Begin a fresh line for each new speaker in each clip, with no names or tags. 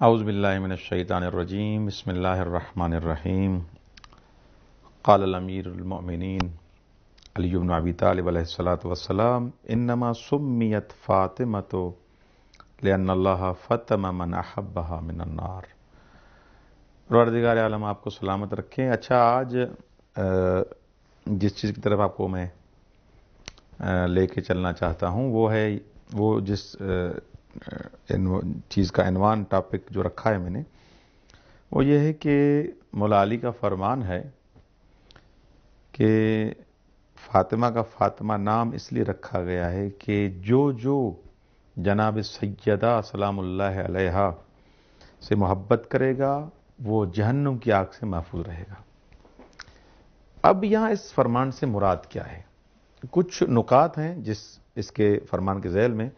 اعوذ باللہ من الشیطان الرجیم بسم اللہ الرحمن الرحیم قال الامیر المؤمنین علی بن ابی طالب علیہ الصلاۃ والسلام انما سمیت فاطمۃ لأن اللہ فتم من احبها من النار۔ پروردگار عالم آپ کو سلامت رکھیں۔ اچھا، آج جس چیز کی طرف آپ کو میں لے کے چلنا چاہتا ہوں وہ جس چیز کا عنوان ٹاپک جو رکھا ہے میں نے، وہ یہ ہے کہ مولا علی کا فرمان ہے کہ فاطمہ کا فاطمہ نام اس لیے رکھا گیا ہے کہ جو جناب سیدہ سلام اللہ علیہا سے محبت کرے گا وہ جہنم کی آگ سے محفوظ رہے گا۔ اب یہاں اس فرمان سے مراد کیا ہے؟ کچھ نکات ہیں اس کے فرمان کے ذیل میں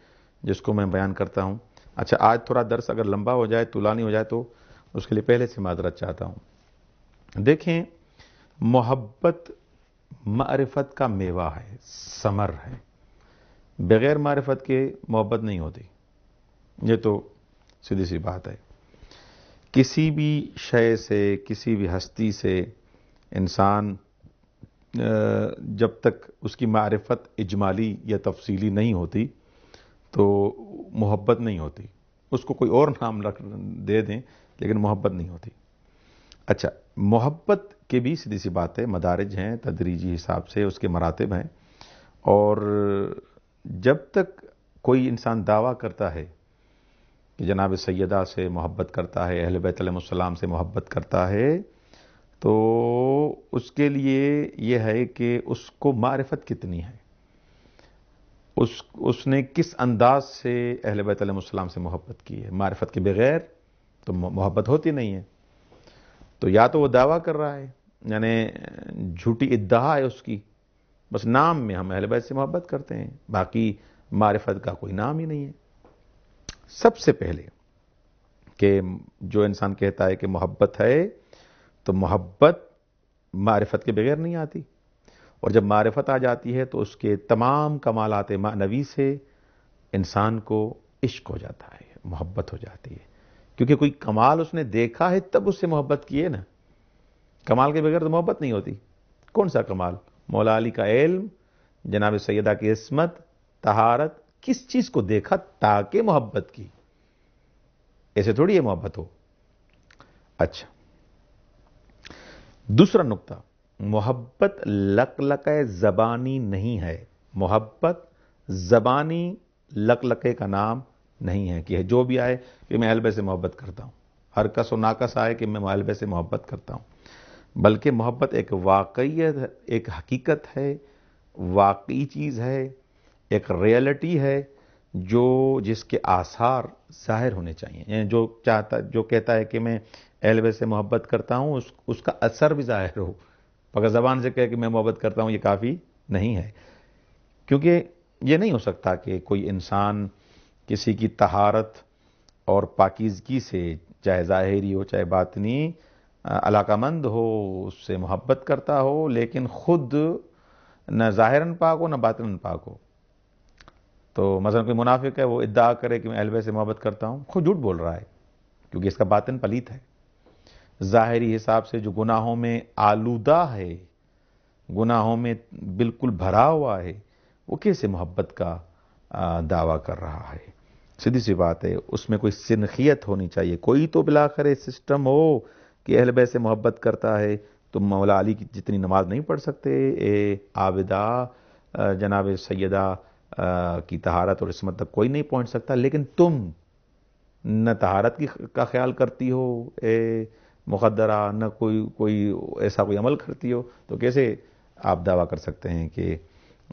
جس کو میں بیان کرتا ہوں۔ اچھا، آج تھوڑا درس اگر لمبا ہو جائے، طولانی ہو جائے تو اس کے لیے پہلے سے معذرت چاہتا ہوں۔ دیکھیں، محبت معرفت کا میوہ ہے، ثمر ہے۔ بغیر معرفت کے محبت نہیں ہوتی، یہ تو سیدھی سی بات ہے۔ کسی بھی شے سے، کسی بھی ہستی سے انسان جب تک اس کی معرفت اجمالی یا تفصیلی نہیں ہوتی تو محبت نہیں ہوتی۔ اس کو کوئی اور نام دے دیں لیکن محبت نہیں ہوتی۔ اچھا، محبت کے بھی سیدھی سی بات ہے، مدارج ہیں، تدریجی حساب سے اس کے مراتب ہیں، اور جب تک کوئی انسان دعویٰ کرتا ہے کہ جناب سیدہ سے محبت کرتا ہے، اہل بیت علیہ السلام سے محبت کرتا ہے، تو اس کے لیے یہ ہے کہ اس کو معرفت کتنی ہے، اس نے کس انداز سے اہل بیت علیہ السلام سے محبت کی ہے۔ معرفت کے بغیر تو محبت ہوتی نہیں ہے۔ تو یا تو وہ دعویٰ کر رہا ہے، یعنی جھوٹی ادعا ہے اس کی، بس نام میں ہم اہل بیت سے محبت کرتے ہیں، باقی معرفت کا کوئی نام ہی نہیں ہے۔ سب سے پہلے کہ جو انسان کہتا ہے کہ محبت ہے تو محبت معرفت کے بغیر نہیں آتی، اور جب معرفت آ جاتی ہے تو اس کے تمام کمالات معنوی سے انسان کو عشق ہو جاتا ہے، محبت ہو جاتی ہے، کیونکہ کوئی کمال اس نے دیکھا ہے تب اس سے محبت کی ہے نا۔ کمال کے بغیر تو محبت نہیں ہوتی۔ کون سا کمال؟ مولا علی کا علم، جناب سیدہ کی عصمت، طہارت، کس چیز کو دیکھا تاکہ محبت کی، ایسے تھوڑی ہے محبت ہو۔ اچھا، دوسرا نقطہ، محبت لقلقہ زبانی نہیں ہے۔ محبت زبانی لقلقے کا نام نہیں ہے کہ جو بھی آئے کہ میں اہل بیت سے محبت کرتا ہوں، ہر کس و ناکس آئے کہ میں اہل بیت سے محبت کرتا ہوں، بلکہ محبت ایک واقعیت، ایک حقیقت ہے، واقعی چیز ہے، ایک ریئلٹی ہے جس کے آثار ظاہر ہونے چاہیے۔ یعنی جو کہتا ہے کہ میں اہل بیت سے محبت کرتا ہوں اس کا اثر بھی ظاہر ہو۔ اگر زبان سے کہے کہ میں محبت کرتا ہوں یہ کافی نہیں ہے، کیونکہ یہ نہیں ہو سکتا کہ کوئی انسان کسی کی طہارت اور پاکیزگی سے، چاہے ظاہری ہو چاہے باطنی، علاقہ مند ہو، اس سے محبت کرتا ہو، لیکن خود نہ ظاہراً پاک ہو نہ باطناً پاک ہو۔ تو مثلا کوئی منافق ہے، وہ ادعا کرے کہ میں اہل بیت سے محبت کرتا ہوں، خود جھوٹ بول رہا ہے، کیونکہ اس کا باطن پلیت ہے۔ ظاہری حساب سے جو گناہوں میں آلودہ ہے، گناہوں میں بالکل بھرا ہوا ہے، وہ کیسے محبت کا دعویٰ کر رہا ہے؟ سیدھی سی بات ہے، اس میں کوئی سنخیت ہونی چاہیے، کوئی تو بالآخر سسٹم ہو کہ اہل بیت سے محبت کرتا ہے تو مولا علی کی جتنی نماز نہیں پڑھ سکتے، عابدہ جناب سیدہ کی طہارت اور عصمت تک کوئی نہیں پہنچ سکتا، لیکن تم نہ طہارت کا خیال کرتی ہو مقدرہ، نہ کوئی ایسا کوئی عمل کرتی ہو، تو کیسے آپ دعویٰ کر سکتے ہیں کہ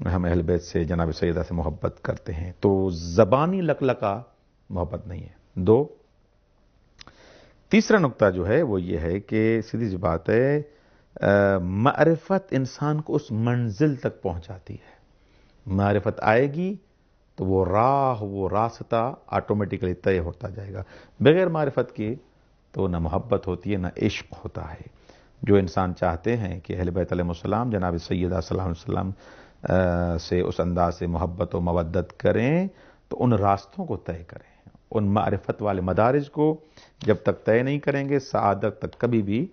ہم اہل بیت سے، جناب سیدہ سے محبت کرتے ہیں؟ تو زبانی لقلقہ محبت نہیں ہے۔ دو، تیسرا نقطہ جو ہے وہ یہ ہے کہ سیدھی سی بات ہے، معرفت انسان کو اس منزل تک پہنچاتی ہے۔ معرفت آئے گی تو وہ راستہ آٹومیٹکلی طے ہوتا جائے گا۔ بغیر معرفت کے تو نہ محبت ہوتی ہے نہ عشق ہوتا ہے۔ جو انسان چاہتے ہیں کہ اہل بیت علیہ السلام، جناب سیدہ صلی اللہ علیہ وسلم سے اس انداز سے محبت و مودت کریں تو ان راستوں کو طے کریں، ان معرفت والے مدارج کو جب تک طے نہیں کریں گے سعادت تک کبھی بھی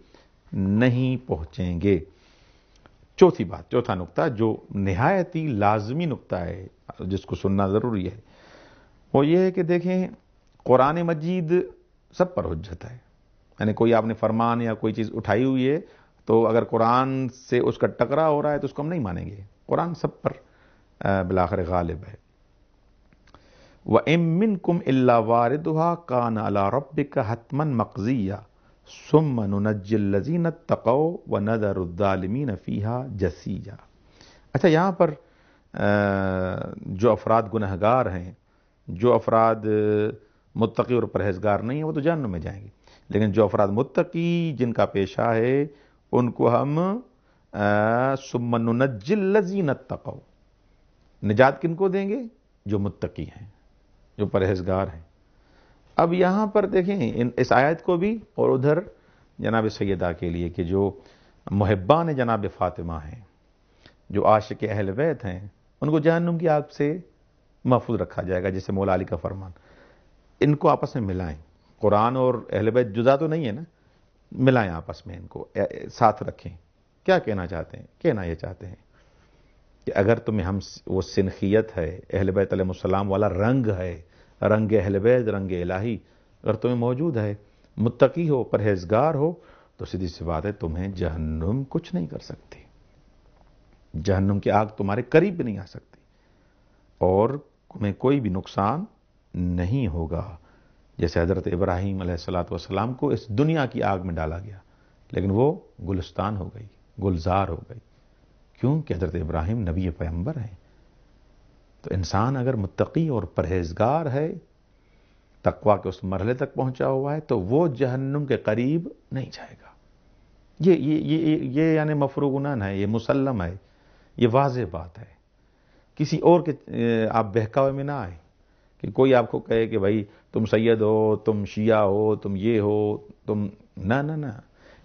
نہیں پہنچیں گے۔ چوتھی بات، چوتھا نقطہ جو نہایت ہی لازمی نقطہ ہے جس کو سننا ضروری ہے، وہ یہ ہے کہ دیکھیں قرآن مجید سب پر حجت ہے، یعنی کوئی آپ نے فرمان یا کوئی چیز اٹھائی ہوئی ہے تو اگر قرآن سے اس کا ٹکرا ہو رہا ہے تو اس کو ہم نہیں مانیں گے، قرآن سب پر بالآخر غالب ہے۔ وَإِن مِّنكُمْ إِلَّا وَارِدُهَا كَانَ عَلَىٰ رَبِّكَ حَتْمًا مَّقْضِيًّا ثُمَّ نُنَجِّي الَّذِينَ اتَّقَوْا وَنَذَرُ الظَّالِمِينَ فِيهَا جَثِيًّا۔ اچھا، یہاں پر جو افراد گنہگار ہیں، جو افراد متقی اور پرہیزگار نہیں ہیں وہ تو جہنم میں جائیں گے، لیکن جو افراد متقی جن کا پیشہ ہے ان کو ہم ثُمَّ نُنَجِّي الَّذِينَ اتَّقَوْا، نجات کن کو دیں گے؟ جو متقی ہیں، جو پرہیزگار ہیں۔ اب یہاں پر دیکھیں اس آیت کو بھی اور ادھر جناب سیدہ کے لیے کہ جو محبان جناب فاطمہ ہیں، جو عاشق اہل بیت ہیں، ان کو جہنم کی آگ سے محفوظ رکھا جائے گا، جیسے مولا علی کا فرمان۔ ان کو آپس میں ملائیں، قرآن اور اہل بیت جدا تو نہیں ہے نا، ملائیں آپس میں، ان کو ساتھ رکھیں۔ کیا کہنا چاہتے ہیں؟ کہنا یہ چاہتے ہیں کہ اگر تمہیں ہم وہ سنخیت ہے، اہل بیت علیہ السلام والا رنگ ہے، رنگ اہل بیت، رنگ الہی اگر تمہیں موجود ہے، متقی ہو، پرہیزگار ہو، تو سیدھی سی بات ہے تمہیں جہنم کچھ نہیں کر سکتی، جہنم کی آگ تمہارے قریب بھی نہیں آ سکتی اور تمہیں کوئی بھی نقصان نہیں ہوگا۔ جیسے حضرت ابراہیم علیہ السلام کو اس دنیا کی آگ میں ڈالا گیا لیکن وہ گلستان ہو گئی، گلزار ہو گئی، کیوں کہ حضرت ابراہیم نبی پیغمبر ہیں۔ تو انسان اگر متقی اور پرہیزگار ہے، تقویٰ کے اس مرحلے تک پہنچا ہوا ہے، تو وہ جہنم کے قریب نہیں جائے گا۔ یہ یعنی مفروغ ہے، یہ مسلم ہے، یہ واضح بات ہے۔ کسی اور کے آپ بہکاوے میں نہ آئے کہ کوئی آپ کو کہے کہ بھائی تم سید ہو، تم شیعہ ہو، تم یہ ہو، تم نہ،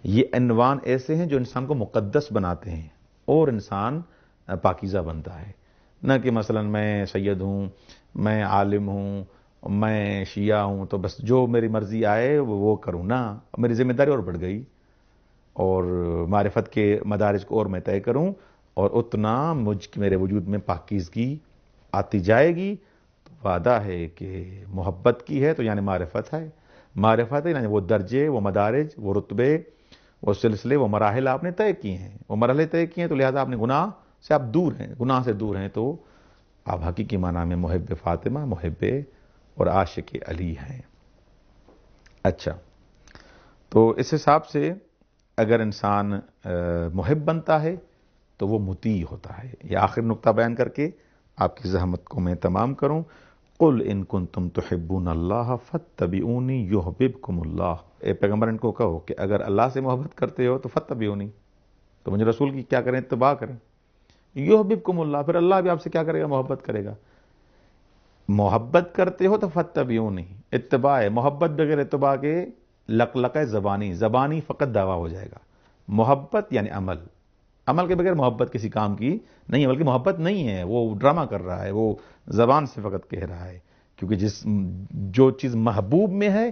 یہ عنوان ایسے ہیں جو انسان کو مقدس بناتے ہیں اور انسان پاکیزہ بنتا ہے، نہ کہ مثلا میں سید ہوں، میں عالم ہوں، میں شیعہ ہوں تو بس جو میری مرضی آئے وہ کروں، نہ، میری ذمہ داری اور بڑھ گئی اور معرفت کے مدارج کو اور میں طے کروں اور اتنا میرے وجود میں پاکیزگی آتی جائے گی، تو وعدہ ہے کہ محبت کی ہے تو یعنی معرفت ہے، معرفت ہے یعنی وہ درجے، وہ مدارج، وہ رتبے، وہ سلسلے، وہ مراحل آپ نے طے کیے ہیں، وہ مرحلے طے کیے ہیں، تو لہذا آپ نے گناہ سے آپ دور ہیں، گناہ سے دور ہیں، تو آپ حقیقی معنی میں محب فاطمہ، محب اور عاشق علی ہیں۔ اچھا، تو اس حساب سے اگر انسان محب بنتا ہے تو وہ مطیع ہوتا ہے۔ یہ آخر نقطہ بیان کر کے آپ کی زحمت کو میں تمام کروں۔ قل ان کنتم تحبون اللہ فاتبعونی یحببکم اللہ، اے پیغمبر ان کو کہو کہ اگر اللہ سے محبت کرتے ہو تو فاتبعونی، تو مجھے رسول کی کیا کریں؟ اتباع کریں۔ یحببکم اللہ، پھر اللہ بھی آپ سے کیا کرے گا؟ محبت کرے گا۔ محبت کرتے ہو تو فاتبعونی، اتباع ہے، محبت بغیر اتباع کے لقلقہ زبانی فقط دعویٰ ہو جائے گا۔ محبت یعنی عمل، عمل کے بغیر محبت کسی کام کی نہیں ہے، بلکہ محبت نہیں ہے، وہ ڈرامہ کر رہا ہے، وہ زبان سے فقط کہہ رہا ہے، کیونکہ جو چیز محبوب میں ہے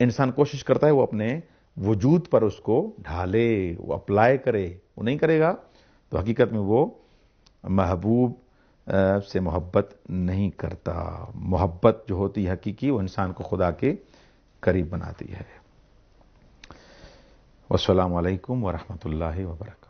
انسان کوشش کرتا ہے وہ اپنے وجود پر اس کو ڈھالے، وہ اپلائی کرے، وہ نہیں کرے گا تو حقیقت میں وہ محبوب سے محبت نہیں کرتا۔ محبت جو ہوتی ہے حقیقی، وہ انسان کو خدا کے قریب بناتی ہے۔ والسلام علیکم ورحمۃ اللہ وبرکاتہ۔